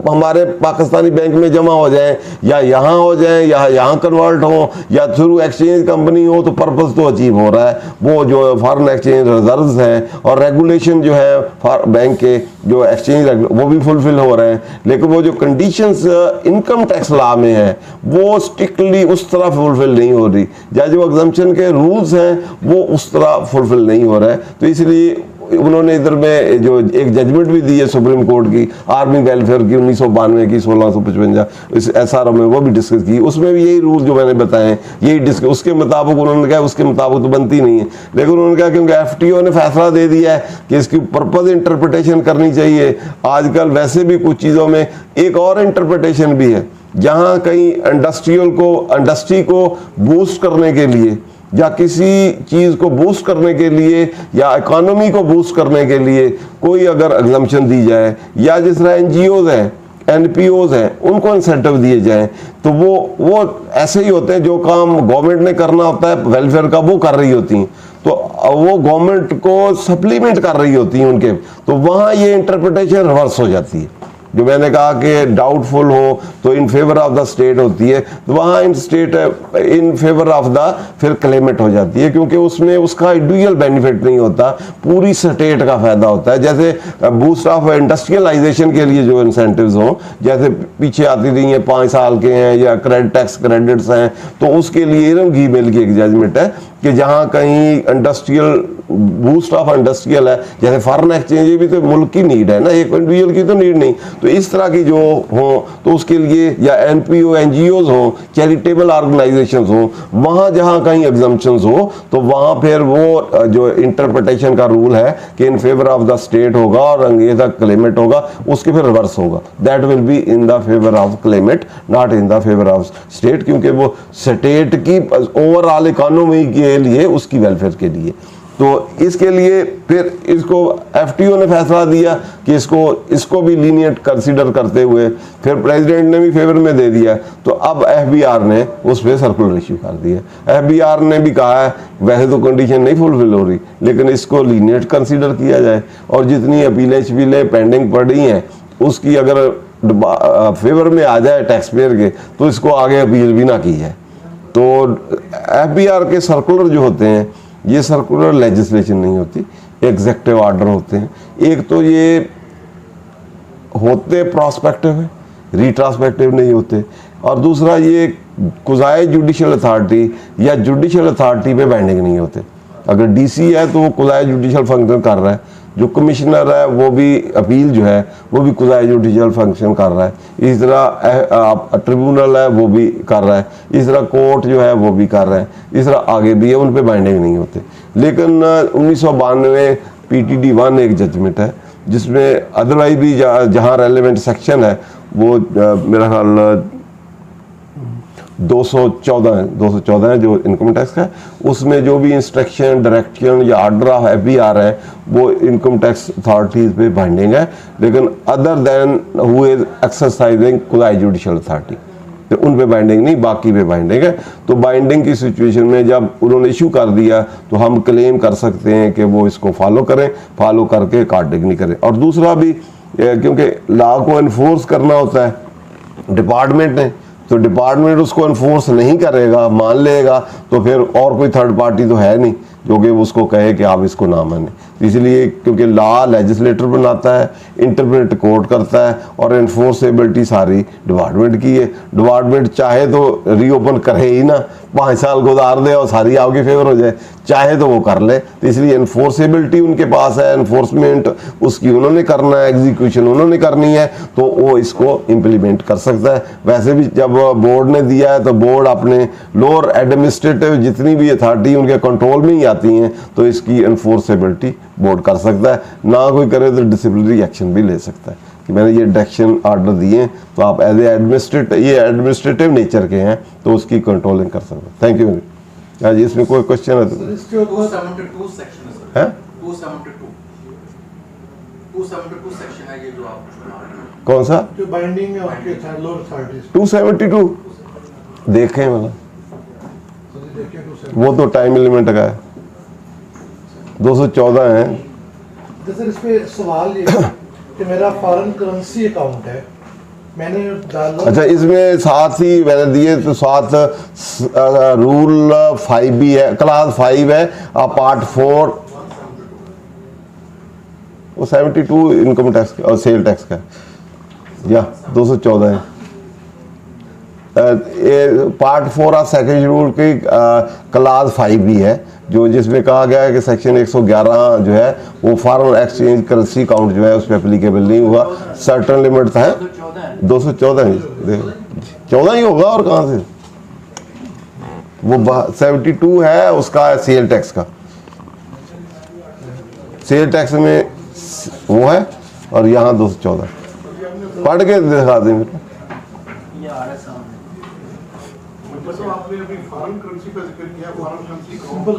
हमारे पाकिस्तानी बैंक में जमा हो जाएं या यहाँ हो जाएं या यहाँ कन्वर्ट हो या थ्रू एक्सचेंज कंपनी हो, तो पर्पस तो अचीव हो रहा है। वो जो फॉरेन एक्सचेंज रिजर्व्स हैं और रेगुलेशन जो है बैंक के जो एक्सचेंज वो भी फुलफिल हो रहे हैं। लेकिन वो जो कंडीशंस इनकम टैक्स लॉ में है वो स्ट्रिक्टली उस तरह फुलफिल नहीं हो रही, या जो एग्जम्पशन के रूल्स हैं वो उस तरह फुलफिल नहीं हो रहा है। तो इसलिए उन्होंने इधर में जो एक जजमेंट भी दी है सुप्रीम कोर्ट की आर्मी वेलफेयर की 1992 की 1655 इस SRO में, वो भी डिस्कस की। उसमें भी यही रूल जो मैंने बताए यही डिस्कस, उसके मुताबिक उन्होंने कहा उसके मुताबिक तो बनती नहीं है, लेकिन उन्होंने कहा क्योंकि FTO ने फैसला दे दिया है कि इसकी पर्पज इंटरप्रिटेशन करनी चाहिए। आजकल वैसे भी कुछ चीज़ों में एक और इंटरप्रिटेशन भी है, जहाँ कहीं इंडस्ट्री को बूस्ट करने के लिए या किसी चीज़ को बूस्ट करने के लिए या इकोनॉमी को बूस्ट करने के लिए कोई अगर एग्जम्पशन दी जाए, या जिस तरह NGOs हैं, NPOs हैं, उनको इंसेंटिव दिए जाएं, तो वो ऐसे ही होते हैं जो काम गवर्नमेंट ने करना होता है वेलफेयर का, वो कर रही होती हैं, तो वो गवर्नमेंट को सप्लीमेंट कर रही होती हैं उनके, तो वहाँ ये इंटरप्रिटेशन रिवर्स हो जाती है। जो मैंने कहा कि डाउटफुल हो तो इन फेवर ऑफ द स्टेट होती है, तो वहाँ इन फेवर ऑफ द फिर क्लेमेट हो जाती है, क्योंकि उसमें उसका इंडिविजुअल बेनिफिट नहीं होता, पूरी स्टेट का फायदा होता है। जैसे बूस्ट ऑफ इंडस्ट्रियलाइजेशन के लिए जो इंसेंटिव्स हों, जैसे पीछे आती रही हैं 5 साल के हैं या टैक्स क्रेडिट्स हैं, तो उसके लिए इरम घी मिल की एक जजमेंट है कि जहाँ कहीं इंडस्ट्रियल बूस्ट ऑफ इंडस्ट्रियल है, जैसे फॉरेन एक्सचेंज, ये भी तो मुल्क की नीड है ना, एक इंडिविजुअल की तो नीड नहीं, तो इस तरह की जो हो तो उसके लिए, या NPO NGOs हो, चैरिटेबल ऑर्गेनाइजेशंस हो, वहाँ जहाँ कहीं एग्जम्पशंस हो तो वहाँ फिर वो जो इंटरप्रिटेशन का रूल है कि इन फेवर ऑफ द स्टेट होगा और अंगेजा क्लेमेट होगा, उसके फिर रिवर्स होगा, that will be in the favour of Clement not in the favour of state, क्योंकि वो स्टेट की ओवरऑल इकोनॉमी के लिए, उसकी वेलफेयर के लिए। तो इसके लिए फिर इसको FTO ने फैसला दिया कि इसको भी लीनियंट कंसीडर करते हुए फिर प्रेसिडेंट ने भी फेवर में दे दिया, तो अब FBR ने उस पर सर्कुलर इश्यू कर दिया। FBR ने भी कहा है वैसे तो कंडीशन नहीं फुलफिल हो रही, लेकिन इसको लीनियंट कंसीडर किया जाए, और जितनी अपीलें पेंडिंग पड़ी हैं उसकी अगर फेवर में आ जाए टैक्स पेयर के, तो इसको आगे अपील भी ना की जाए। तो FBR के सर्कुलर जो होते हैं, ये सर्कुलर लेजिस्लेशन नहीं होती, एग्जेक्टिव ऑर्डर होते हैं। एक तो ये होते प्रोस्पेक्टिव है, रिट्रांसपेक्टिव नहीं होते, और दूसरा ये कुज़ाए जुडिशल अथॉरिटी या जुडिशल अथॉरिटी पे बाइंडिंग नहीं होते। अगर DC है तो वो कुज़ाए जुडिशल फंक्शन कर रहा है, जो कमिश्नर है वो भी अपील जो है वो भी कुज़ाए जुडिशल फंक्शन कर रहा है, इस तरह ट्रिब्यूनल है वो भी कर रहा है, इस तरह कोर्ट जो है वो भी कर रहा है, इस तरह आगे भी है, उन पे बाइंडिंग नहीं होते। लेकिन 1992 PTD1 एक जजमेंट है जिसमें अदरवाइज भी जहाँ रेलेवेंट सेक्शन है वो मेरा ख्याल 214 है जो इनकम टैक्स का है, उसमें जो भी इंस्ट्रक्शन, डायरेक्शन या ऑर्डर ऑफ FBR है वो इनकम टैक्स अथॉरिटीज पे बाइंडिंग है, लेकिन other than who is exercising quasi judicial authority, तो उन पे बाइंडिंग नहीं, बाकी पे बाइंडिंग है। तो बाइंडिंग की सिचुएशन में जब उन्होंने इशू कर दिया तो हम क्लेम कर सकते हैं कि वो इसको फॉलो करें, फॉलो करके कार्डिंग नहीं करें। और दूसरा भी क्योंकि लॉ को इन्फोर्स करना होता है डिपार्टमेंट ने, तो डिपार्टमेंट उसको इन्फोर्स नहीं करेगा, मान लेगा, तो फिर और कोई थर्ड पार्टी तो है नहीं जो कि उसको कहे कि आप इसको ना माने। इसलिए क्योंकि लॉ लेजिस्लेटर बनाता है, इंटरप्रेट कोर्ट करता है, और इन्फोर्सेबिलिटी सारी डिपार्टमेंट की है। डिपार्टमेंट चाहे तो रीओपन करे ही ना, 5 साल गुजार दे और सारी आपके फेवर हो जाए, चाहे तो वो कर ले। तो इसलिए इन्फोर्सेबिलिटी उनके पास है, इन्फोर्समेंट उसकी उन्होंने करना है, एग्जीक्यूशन उन्होंने करनी है, तो वो इसको इम्प्लीमेंट कर सकता है। वैसे भी जब बोर्ड ने दिया है तो बोर्ड अपने लोअर एडमिनिस्ट्रेटिव जितनी भी अथॉरिटी उनके कंट्रोल में ही आती हैं, तो इसकी इन्फोर्सेबिलिटी बोर्ड कर सकता है। ना कोई करे तो डिसिप्लिनरी एक्शन भी ले सकता है कि मैंने ये डायरेक्शन ऑर्डर दिए तो आप एज ए एडमिनिस्ट्रेटिव नेचर के हैं तो उसकी कंट्रोलिंग कर सकते हैं। Thank you. आज इसमें कोई क्वेश्चन है तो 272 सेक्शन है, 272 सेक्शन है ये जो आप बता रहे हैं। कौन सा जो बाइंडिंग है उसके लोअर अथॉरिटीज 272 देखें मतलब वो तो टाइम लिमिट का है, 214 है। सर इस पे सवाल ये है कि मेरा फॉरेन करेंसी अकाउंट है, मैंने डाला, अच्छा इसमें साथ ही मैंने दिए तो साथ रूल 5 भी है, क्लास 5 है, पार्ट 4 वो 72 इनकम टैक्स और सेल टैक्स का, या 214 है। पार्ट 4 ऑफ सेकंड शेड्यूल की क्लास 5 भी है, जो जिसमें कहा गया है कि सेक्शन 111 जो है वो फॉरेन एक्सचेंज करेंसी अकाउंट जो है उस पर एप्लीकेबल नहीं हुआ, सर्टन लिमिट है 214 14 ही होगा और कहाँ से वो 72 है उसका सेल टैक्स का, सेल टैक्स में वो है और यहाँ 214 पढ़ के दिखा दें। तो आपने अभी फॉरेन करेंसी का जिक्र किया, foreign currency simple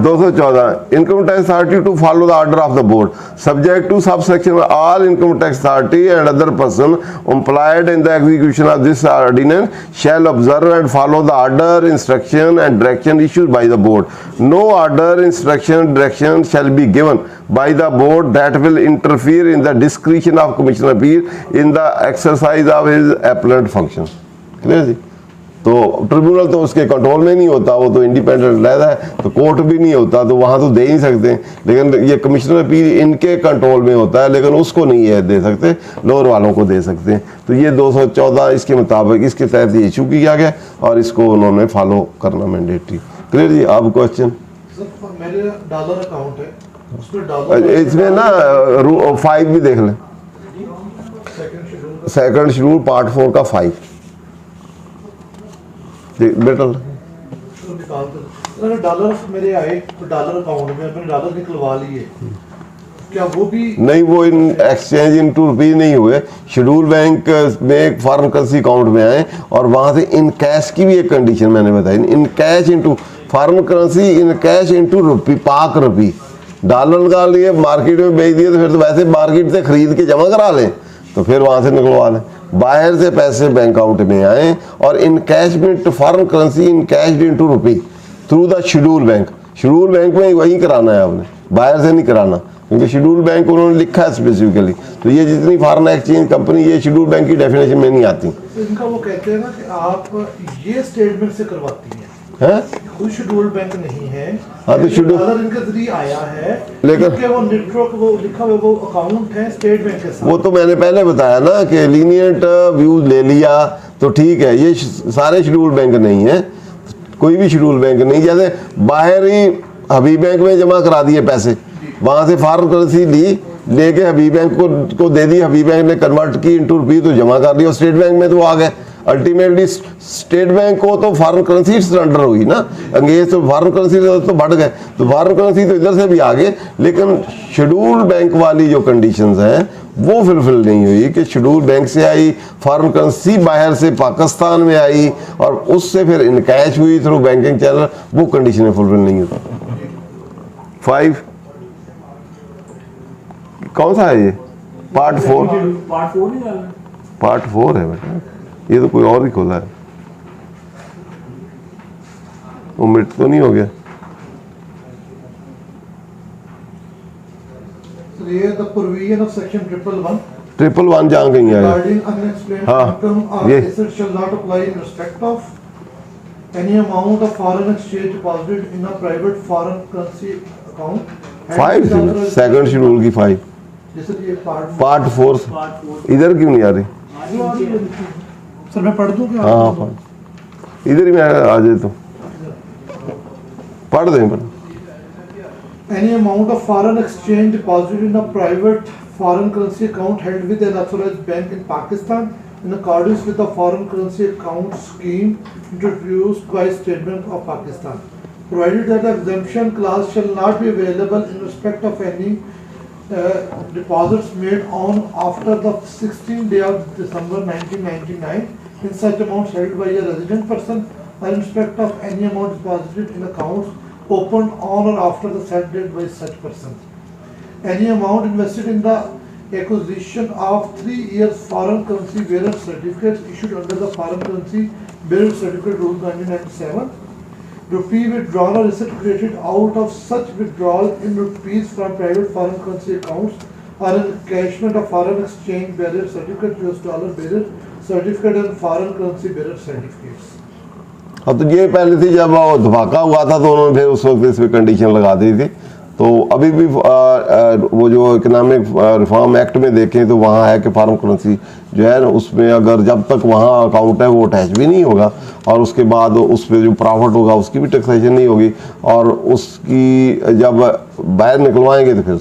214 income tax authority to follow the order of the board subject to subsection all income tax authority and other person employed in the execution of this ordinance shall observe and follow the order, instruction and direction issued by the board. No order, instruction, direction shall be given by the board that will interfere in the discretion of Commissioner of Appeal in the exercise of his appellate function. Clear जी? तो tribunal तो उसके control में नहीं होता, वो तो independent रहता है, तो कोर्ट भी नहीं होता, तो वहाँ तो दे ही सकते हैं, लेकिन ये कमिश्नर अपील इनके कंट्रोल में होता है, लेकिन उसको नहीं है दे सकते, लोअर वालों को दे सकते हैं। तो ये 214 इसके मुताबिक इसके तहत ये इशू किया गया और इसको उन्होंने फॉलो करना मैंडेटरी। क्लियर जी? आप क्वेश्चन? मेरे डॉलर अकाउंट है, उसमें डॉलर इसमें ना 5 भी देख लें, सेकंड शेड्यूल पार्ट 4 का 5 बेटा। डॉलर मेरे आए तो डॉलर अकाउंट में मैंने डॉलर निकलवा लिए, क्या वो भी नहीं? वो इन एक्सचेंज इनटू रुपीज नहीं हुए, शेड्यूल बैंक में एक फॉरेन करेंसी अकाउंट में आए और वहां से इन कैश की भी एक कंडीशन मैंने बताई, in cash into foreign currency, in cash into rupee, Pak rupee. Dollar निकाल लिए मार्केट में बेच दिए तो फिर तो वैसे मार्केट से खरीद के जमा करा लें, तो फिर वहां से निकलवा लें। बाहर से पैसे बैंक अकाउंट में आए और encashment foreign currency in cash into rupee through the schedule bank. Schedule bank में वही कराना है आपने, बाहर से नहीं कराना, क्योंकि शेड्यूल बैंक उन्होंने लिखा है स्पेसिफिकली। तो ये जितनी फॉरेन एक्सचेंज कंपनी ये शेड्यूल बैंक की डेफिनेशन में नहीं आती। इनका वो कहते हैं ना कि आप ये स्टेटमेंट से करवाती हैं, कोई शेड्यूल बैंक नहीं है। हाँ, तो शेड्यूल डॉलर इनके जरिए आया है, लेकिन वो नेटवर्क वो लिखा हुआ वो अकाउंट है स्टेट बैंक के साथ। वो तो मैंने पहले बताया ना कि लीनियंट व्यूज ले लिया तो ठीक है, ये सारे शेड्यूल बैंक नहीं है, कोई भी शेड्यूल बैंक नहीं। जैसे बाहर ही हबीब बैंक में जमा करा दिए पैसे, वहां से फॉरेन करेंसी ली, लेके हबीब बैंक को दे दी, हबीब बैंक ने कन्वर्ट की इनटू रुपी तो जमा कर दिया, स्टेट बैंक में तो आ गए। अल्टीमेटली स्टेट बैंक को तो फॉरेन करेंसी सरेंडर हुई ना, अंग्रेज तो फॉरेन करेंसी तो बढ़ गए, तो फॉरेन करेंसी तो इधर से भी आ गए, लेकिन शेड्यूल बैंक वाली जो कंडीशंस हैं वो फुलफिल नहीं हुई कि शेड्यूल बैंक से आई फॉरेन करेंसी, बाहर से पाकिस्तान में आई और उससे फिर इनकैश हुई थ्रू बैंकिंग चैनल, वो कंडीशनें फुलफिल नहीं होती। 5 कौन सा है ये? पार्ट 4 है बेटा, ये तो कोई और ही खोला है, उम्मीद तो नहीं हो गया। ये द प्रोविजन ऑफ सेक्शन 111 111 जहाँ कहीं है। regarding unexplained हाँ, income or ये। assets shall not apply in respect of any amount of foreign exchange deposited in a private foreign currency account. 5 second schedule की 5 जैसे ये पार्ट 4 इधर क्यों नहीं आ रही? सर मैं पढ़ दूं क्या? हाँ इधर ही मैं आ जाए तो पढ़ दें। पर Any amount of foreign exchange deposited in a private foreign currency account held with an authorized bank in Pakistan in accordance with the foreign currency account scheme introduced by State Bank of Pakistan, provided that the exemption clause shall not be available in respect of any deposits made on after the 16th day of December 1999 in such amounts held by a resident person or in respect of any amount deposited in accounts opened on or after the said date by such person. Any amount invested in the acquisition of 3 years foreign currency bearer certificates issued under the foreign currency bearer certificate rule 1997. Rupee withdrawal or receipt created out of such withdrawal in rupees from private foreign currency accounts or an encashment of foreign exchange bearer certificate, US dollar bearer certificate and foreign currency bearer certificates. अब तो ये पहले थी जब वो धमाका हुआ था तो उन्होंने फिर उस वक्त इस पर कंडीशन लगा दी थी, तो अभी भी वो जो इकोनॉमिक रिफॉर्म एक्ट में देखें तो वहाँ है कि फॉरेन करेंसी जो है ना उसमें अगर जब तक वहाँ अकाउंट है वो अटैच भी नहीं होगा, और उसके बाद उस पर जो प्रॉफिट होगा उसकी भी टैक्सेशन नहीं होगी, और उसकी जब बाहर निकलवाएंगे तो फिर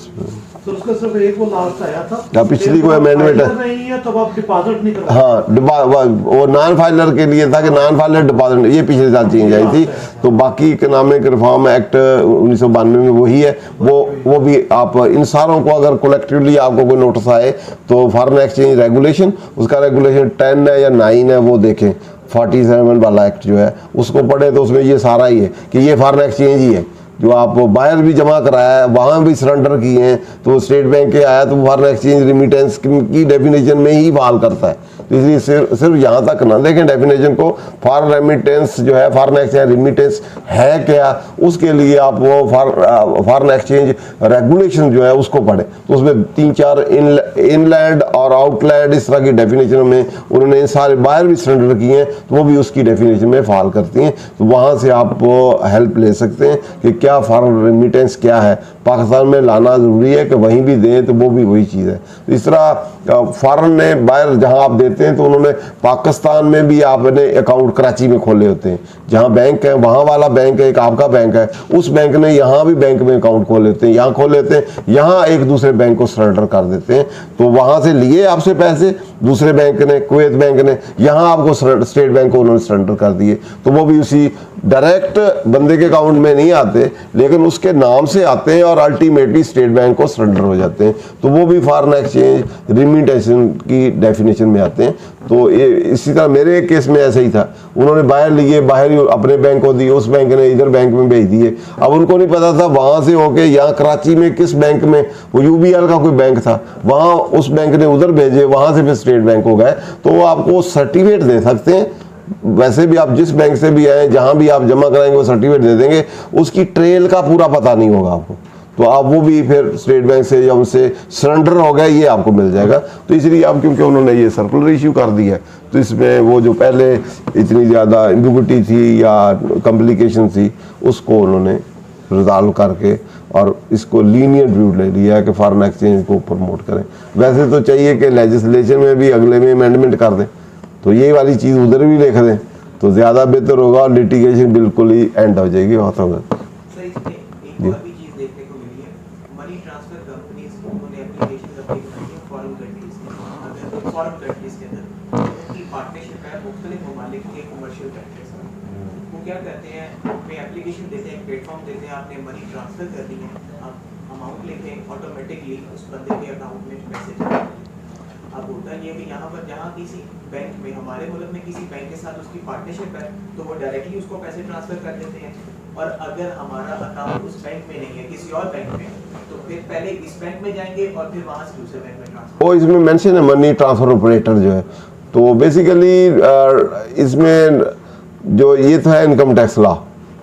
तो उसका सिर्फ एक वो लास्ट आया था या पिछली कोई अमेंडमेंट है नहीं है तब आप डिपॉजिट नहीं करवा। हाँ, वो नॉन फाइलर के लिए था कि नॉन फाइलर डिपॉजिट, ये पिछले साल चेंज आई थी। तो बाकी इकोनॉमिक रिफॉर्म एक्ट 1992 में वही है, वो भी आप इन सारों को अगर कलेक्टिवली आपको कोई नोटिस आए तो फॉरेन एक्सचेंज रेगुलेशन, उसका रेगुलेशन 10 है या 9 है वो देखें, 47 वाला एक्ट जो है उसको पढ़े तो उसमें ये सारा ही है कि ये फॉरेन एक्सचेंज ही है। जो आप बाहर भी जमा कराया है वहाँ भी सरेंडर किए हैं तो स्टेट बैंक के आया तो फॉरेन एक्सचेंज रिमिटेंस की डेफिनेशन में ही बहाल करता है। तो इसलिए सिर्फ यहाँ तक ना देखें डेफिनेशन को, फॉरेन रेमिटेंस जो है फॉरेन एक्सचेंज रिमिटेंस है क्या, उसके लिए आप वो फॉरेन एक्सचेंज रेगुलेशन जो है उसको पढ़ें। तो उसमें 3-4 इनलैंड और आउटलैंड इस तरह की डेफिनेशन में उन्होंने इन सारे बाहर भी सरेंडर किए हैं तो वो भी उसकी डेफिनेशन में फॉल करती हैं। तो वहाँ से आप हेल्प ले सकते हैं कि क्या फॉरेन रेमिटेंस क्या है, पाकिस्तान में लाना ज़रूरी है कि वहीं भी दें तो वो भी वही चीज़ है। तो इस तरह फॉरेन ने बाहर जहाँ आप देते हैं तो उन्होंने पाकिस्तान में भी आपने अकाउंट कराची में खोले होते हैं, जहाँ बैंक है वहाँ वाला बैंक है, एक आपका बैंक है, उस बैंक ने यहाँ भी बैंक में अकाउंट खोल लेते हैं, यहाँ खोल लेते हैं, यहाँ एक दूसरे बैंक को सरेंडर कर देते हैं। तो वहाँ से लिए आपसे पैसे दूसरे बैंक ने, कुवैत बैंक ने, यहाँ आपको स्टेट बैंक को उन्होंने सरेंडर कर दिए, तो वो भी उसी डायरेक्ट बंदे के अकाउंट में नहीं आते लेकिन उसके नाम से आते हैं और अल्टीमेटली स्टेट बैंक को सरेंडर हो जाते हैं। तो वो भी फॉरेन एक्सचेंज रिमिटेशन की डेफिनेशन में आते हैं। तो ये इसी तरह मेरे एक केस में ऐसा ही था, उन्होंने बाहर लिए, बाहर अपने बैंक को दिए, उस बैंक ने इधर बैंक में भेज दिए। अब उनको नहीं पता था वहाँ से होके यहाँ कराची में किस बैंक में, वो UBL का कोई बैंक था, वहाँ उस बैंक ने उधर भेजे, वहाँ से फिर स्टेट बैंक हो गए। तो वो आपको सर्टिफिकेट दे सकते हैं, वैसे भी आप जिस बैंक से भी आए जहां भी आप जमा कराएंगे वो सर्टिफिकेट दे देंगे, उसकी ट्रेल का पूरा पता नहीं होगा आपको, तो आप वो भी फिर स्टेट बैंक से या उनसे सरेंडर हो गया ये आपको मिल जाएगा। तो इसलिए आप क्योंकि उन्होंने ये सर्कुलर इशू कर दी है तो इसमें वो जो पहले इतनी ज़्यादा एम्बिग्युइटी थी या कॉम्प्लिकेशन थी उसको उन्होंने रिजॉल्व करके और इसको लीनियंट व्यू ले लिया है कि फॉरेन एक्सचेंज को प्रमोट करें। वैसे तो चाहिए कि लेजिस्लेशन में भी अगले में अमेंडमेंट कर दें, तो ये वाली चीज़ उधर भी लिख दें तो ज़्यादा बेहतर होगा और लिटिगेशन बिल्कुल ही एंड हो जाएगी। होता होगा सर इसमें एक और भी चीज़ देखने को मिली है, मनी ट्रांसफर कंपनीज उन्होंने एप्लीकेशन अपनी बनाई है फॉरेन कंट्रीज के अंदर, फॉरेन कंट्रीज के अंदर उनकी पार्टनरशिप है मुख्तलिफ ममालिक के कमर्शियल बैंक के साथ। वो क्या करते हैं, वे एप्लीकेशन देते हैं, प्लेटफॉर्म देते हैं, आपने मनी ट्रांसफर कर दी है, आप अमाउंट लिखें, ऑटोमेटिकली उस बंदे के अकाउंट में पैसे चले। अब होता ये कि यहाँ पर जहाँ किसी बैंक में, हमारे मुल्क में किसी बैंक के साथ उसकी पार्टनरशिप है तो वो डायरेक्टली उसको पैसे ट्रांसफर कर देते हैं, और अगर हमारा अकाउंट उस बैंक में नहीं है किसी और बैंक में तो फिर पहले इस बैंक में जाएंगे और फिर वहाँ से दूसरे बैंक में ट्रांसफर। वो इसमें मेंशन है मनी ट्रांसफर ऑपरेटर जो है, तो बेसिकली इसमें जो ये तो है इनकम टैक्स लॉ,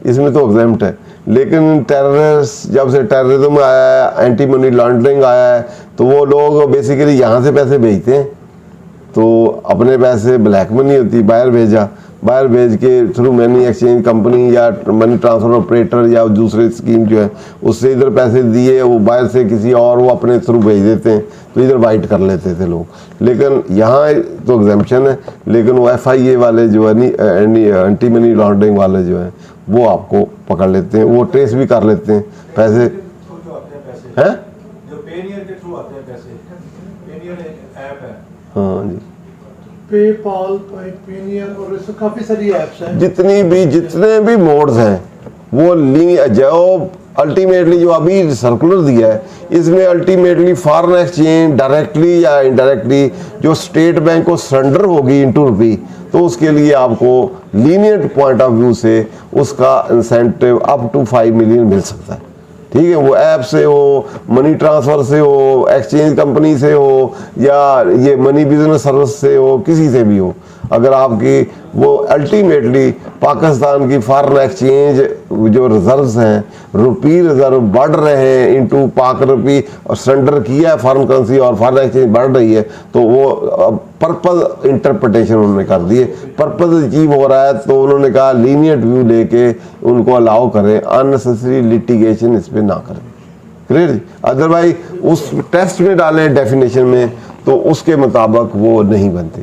इसमें तो एग्जेम्प्ट है, लेकिन टेररिस्ट जब से टेररिज्म आया है, एंटी मनी लॉन्ड्रिंग आया है, तो वो लोग बेसिकली यहाँ से पैसे भेजते हैं, तो अपने पैसे ब्लैक मनी होती बाहर भेजा, बाहर भेज के थ्रू मनी एक्सचेंज कंपनी या मनी ट्रांसफर ऑपरेटर या दूसरे स्कीम जो है उससे इधर पैसे दिए, वो बाहर से किसी और वो अपने थ्रू भेज देते हैं, तो इधर वाइट कर लेते थे लोग। लेकिन यहाँ तो एग्जाम्पशन है, लेकिन वो FIA वाले जो है एंटी मनी लॉन्ड्रिंग वाले जो है वो आपको पकड़ लेते हैं, वो ट्रेस भी कर लेते हैं पैसे हैं, जो पेनियर के थ्रू आते हैं पैसे, पेनियर एक ऐप है। हाँ जी, पेपाल, पेनियर और इससे काफ़ी सारी ऐप्स हैं। जितने भी मोड्स हैं वो जो अल्टीमेटली जो अभी सर्कुलर दिया है इसमें अल्टीमेटली फॉरेन एक्सचेंज डायरेक्टली या इनडायरेक्टली जो स्टेट बैंक को सरेंडर होगी इनटू रुपी, तो उसके लिए आपको लीनियंट पॉइंट ऑफ व्यू से उसका इंसेंटिव अप टू 5 मिलियन मिल सकता है। ठीक है, वो ऐप से हो, मनी ट्रांसफ़र से हो, एक्सचेंज कंपनी से हो, या ये मनी बिजनेस सर्विस से हो, किसी से भी हो, अगर आपकी वो अल्टीमेटली पाकिस्तान की फॉरेन एक्सचेंज जो रिजर्व्स हैं, रुपी रिजर्व बढ़ रहे हैं इनटू पाक रुपी और सरेंडर किया है फॉरेन करेंसी और फॉरेन एक्सचेंज बढ़ रही है, तो वो पर्पस इंटरप्रिटेशन उन्होंने कर दिए, पर्पस अचीव हो रहा है, तो उन्होंने कहा लीनियंट व्यू लेके उनको अलाउ करें, अननेसेसरी लिटिगेशन इस पर ना करें। क्लियर जी। अदरवाइज उस टेस्ट में डालें डेफिनेशन में तो उसके मुताबिक वो नहीं बनती।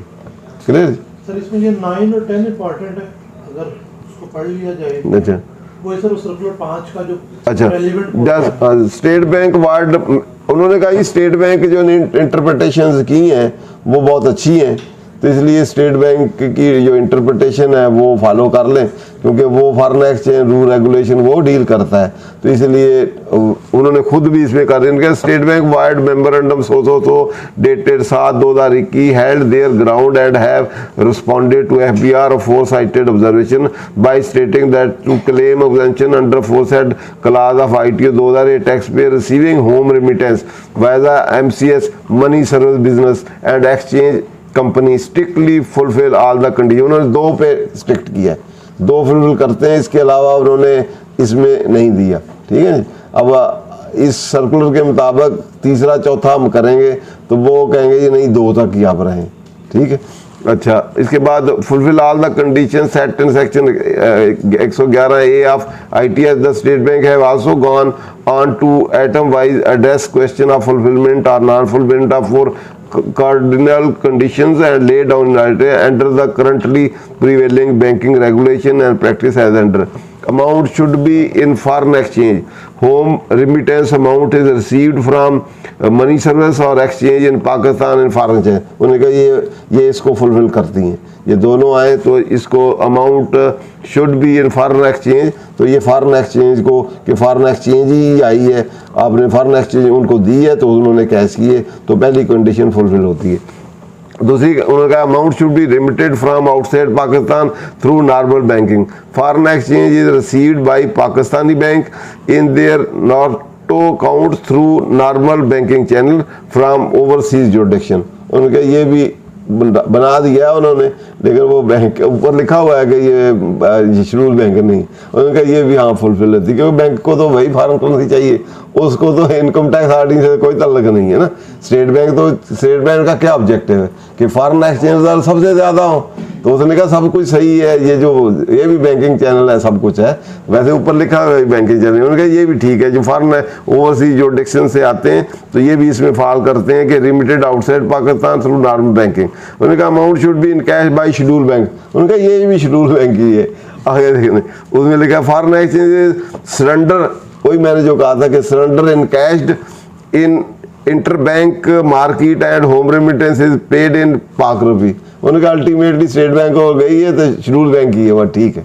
क्लियर जी। सर इसमें ये 9 और 10 इंपॉर्टेंट है, अगर उसको पढ़ लिया जाए। अच्छा वो सर सर्कुलर 5 का जो अच्छा रेलेवेंट स्टेट बैंक वार्ड, उन्होंने कहा कि स्टेट बैंक जो इंटरप्रिटेशंस की हैं वो बहुत अच्छी हैं, तो इसलिए स्टेट बैंक की जो इंटरप्रिटेशन है वो फॉलो कर लें, क्योंकि वो फॉरेन एक्सचेंज रूल रेगुलेशन वो डील करता है। तो इसलिए उन्होंने खुद भी इसमें कर दिया। State Bank ward memorandum so dated 7/2021 held their ground and have responded to FBR of four-sided observation by stating that to claim exemption under foresaid clause of ITO 2008 taxpayer receiving home remittance via MCS money service business and exchange company strictly fulfil all the condition. उन्होंने 2 पे strict किया है, 2 fulfil करते हैं, इसके अलावा उन्होंने इसमें नहीं दिया। ठीक है। अब इस सर्कुलर के मुताबिक तीसरा चौथा हम करेंगे तो वो कहेंगे ये नहीं 2 तक ही आप रहें। ठीक है। अच्छा, इसके बाद fulfil all the condition set in section 111A of ITS the state bank have also gone on to item wise address question of fulfilment और non fulfilment of 4 cardinal conditions and laid down under the currently prevailing banking regulation and practice as under. Amount should be in foreign exchange. Home remittance amount is received from money service or exchange in Pakistan and foreign exchange. उन्होंने कहा ये इसको fulfil करती हैं, ये दोनों आए तो इसको amount should be in foreign exchange. तो ये फॉरेन एक्सचेंज को कि फॉरेन एक्सचेंज ही आई है, आपने फॉरेन एक्सचेंज उनको दी है तो उन्होंने कैश किए, तो पहली कंडीशन फुलफिल होती है। दूसरी उन्होंने कहा amount should be remitted from outside Pakistan through normal banking. Foreign exchange is received by Pakistani bank in their nostro account through normal banking channel from overseas jurisdiction. उन्होंने कहा ये भी बना दिया है उन्होंने, लेकिन वो बैंक के ऊपर लिखा हुआ है कि ये शेड्यूल बैंक नहीं। उन्होंने कहा ये भी हाँ फुलफिल होती है, क्योंकि बैंक को तो वही फॉरेन करेंसी चाहिए, उसको तो इनकम टैक्स ऑडिटिंग से कोई ताल्लुक नहीं है ना। स्टेट बैंक का क्या ऑब्जेक्टिव है कि फॉरेन एक्सचेंज सबसे ज़्यादा हो, तो उसने कहा सब कुछ सही है, ये भी बैंकिंग चैनल है, सब कुछ है, वैसे ऊपर लिखा हुआ है बैंकिंग चैनल। उन्होंने कहा ये भी ठीक है, जो फॉरेन ओवरसीज जुरिडिक्शन से आते हैं तो ये भी इसमें फॉल करते हैं कि remitted outside Pakistan through normal banking. उन्होंने कहा amount should be in cash by schedule bank. उन्होंने कहा ये भी शेड्यूल बैंक ही है। आगे देखने उसमें लिखा फॉरेन एक्सचेंज सरेंडर, वही मैंने जो कहा था कि surrender in cached in interbank market and home remittance is paid in पाक रुपी। उनका अल्टीमेटली स्टेट बैंक हो गई है तो शेड्यूल बैंक ही है, वह ठीक है।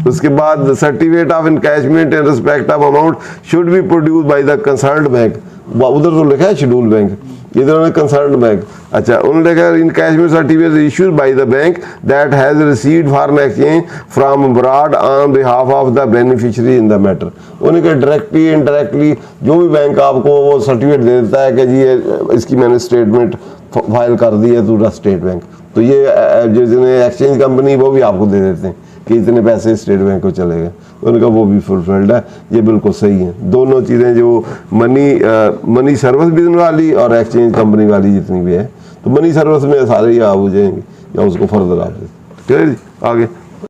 उसके बाद certificate of encashment in respect of amount should B produce by the concerned bank. उधर तो लिखा है शेड्यूल बैंक, इधर उन्होंने कंसर्न्ड बैंक। अच्छा, उन्होंने कहा encashment certificate issued by the bank that has received foreign exchange from abroad on behalf of the beneficiary in the matter. उन्होंने कहा डायरेक्टली इनडायरेक्टली जो भी बैंक आपको वो सर्टिफिकेट दे देता है कि जी इसकी मैंने स्टेटमेंट फाइल कर दी है टू द स्टेट बैंक, तो ये जिसने एक्सचेंज कंपनी वो भी आपको दे देते हैं कि इतने पैसे स्टेट बैंक को चले गए। उनका वो भी फुलफिल्ड है, ये बिल्कुल सही है। दोनों चीज़ें जो मनी सर्विस बिजनेस वाली और एक्सचेंज कंपनी वाली जितनी भी है, तो मनी सर्विस में सारे ही आप हो जाएंगे या उसको फर्दर आप। ठीक है जी, आगे